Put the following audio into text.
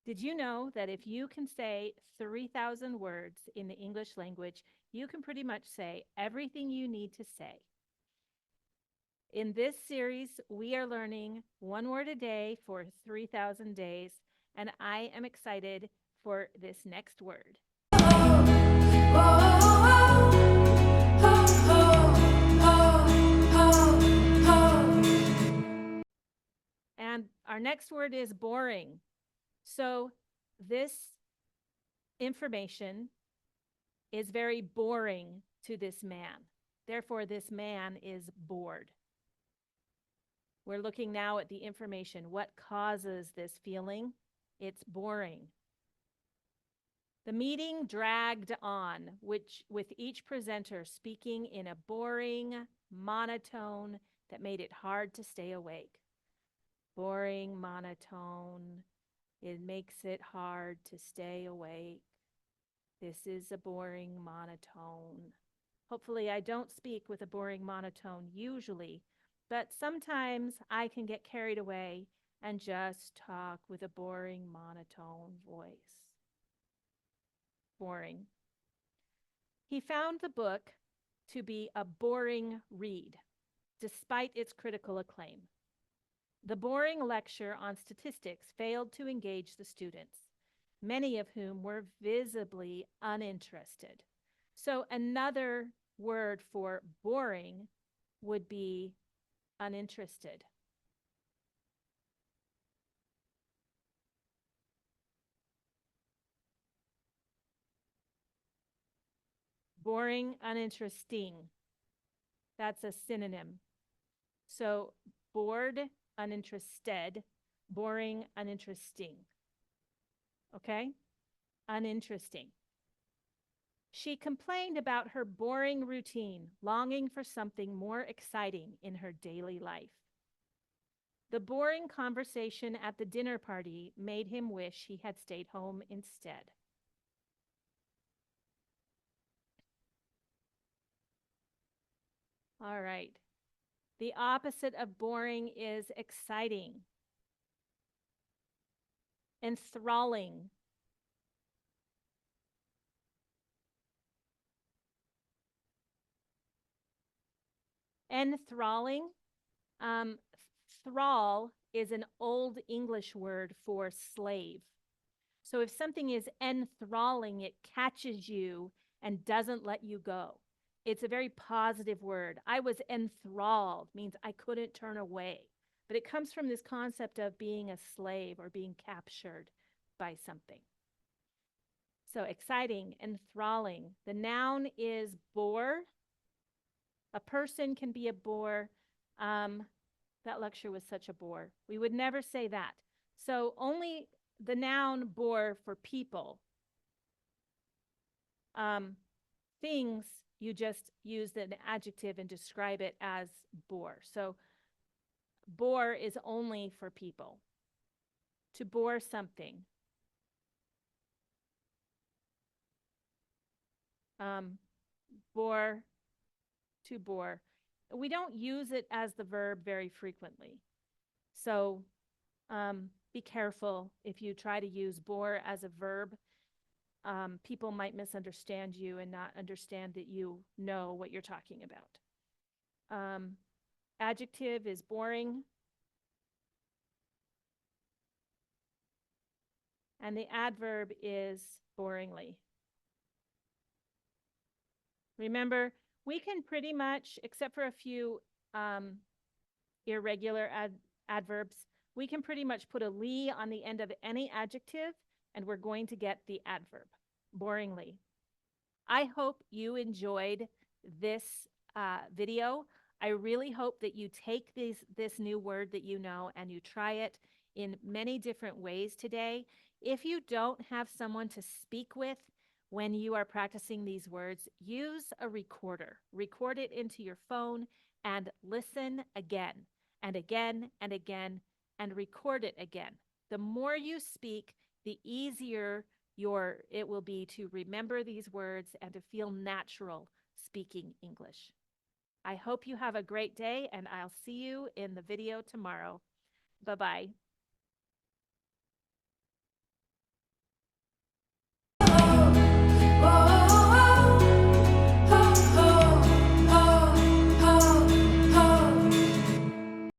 Did you know that if you can say 3,000 words in the English language, you can pretty much say everything you need to say? In this series, we are learning one word a day for 3,000 days, and I am excited for this next word. And our next word is boring. So this information is very boring to this man. Therefore, this man is bored. We're looking now at the information. What causes this feeling? It's boring. The meeting dragged on, with each presenter speaking in a boring monotone that made it hard to stay awake. Boring monotone. It makes it hard to stay awake. This is a boring monotone. Hopefully, I don't speak with a boring monotone usually, but sometimes I can get carried away and just talk with a boring monotone voice. Boring. He found the book to be a boring read, despite its critical acclaim. The boring lecture on statistics failed to engage the students, many of whom were visibly uninterested. So another word for boring would be uninterested. Boring, uninteresting. That's a synonym. So bored, uninterested, boring, uninteresting. Okay? Uninteresting. She complained about her boring routine, longing for something more exciting in her daily life. The boring conversation at the dinner party made him wish he had stayed home instead. All right. The opposite of boring is exciting, enthralling, enthralling. Thrall is an old English word for slave. So if something is enthralling, it catches you and doesn't let you go. It's a very positive word. I was enthralled, means I couldn't turn away. But it comes from this concept of being a slave or being captured by something. So exciting, enthralling. The noun is bore. A person can be a bore. That lecture was such a bore. We would never say that. So only the noun bore for people. Things, you just use an adjective and describe it as bore. So bore is only for people. To bore something. Bore, to bore. We don't use it as the verb very frequently. So be careful if you try to use bore as a verb. People might misunderstand you and not understand that you know what you're talking about. Adjective is boring. And the adverb is boringly. Remember, we can pretty much, except for a few irregular adverbs, we can pretty much put a ly on the end of any adjective, and we're going to get the adverb, boringly. I hope you enjoyed this video. I really hope that you take this new word that you know and you try it in many different ways today. If you don't have someone to speak with when you are practicing these words, use a recorder. Record it into your phone and listen again and again and again and record it again. The more you speak, the easier it will be to remember these words and to feel natural speaking English. I hope you have a great day, and I'll see you in the video tomorrow. Bye-bye.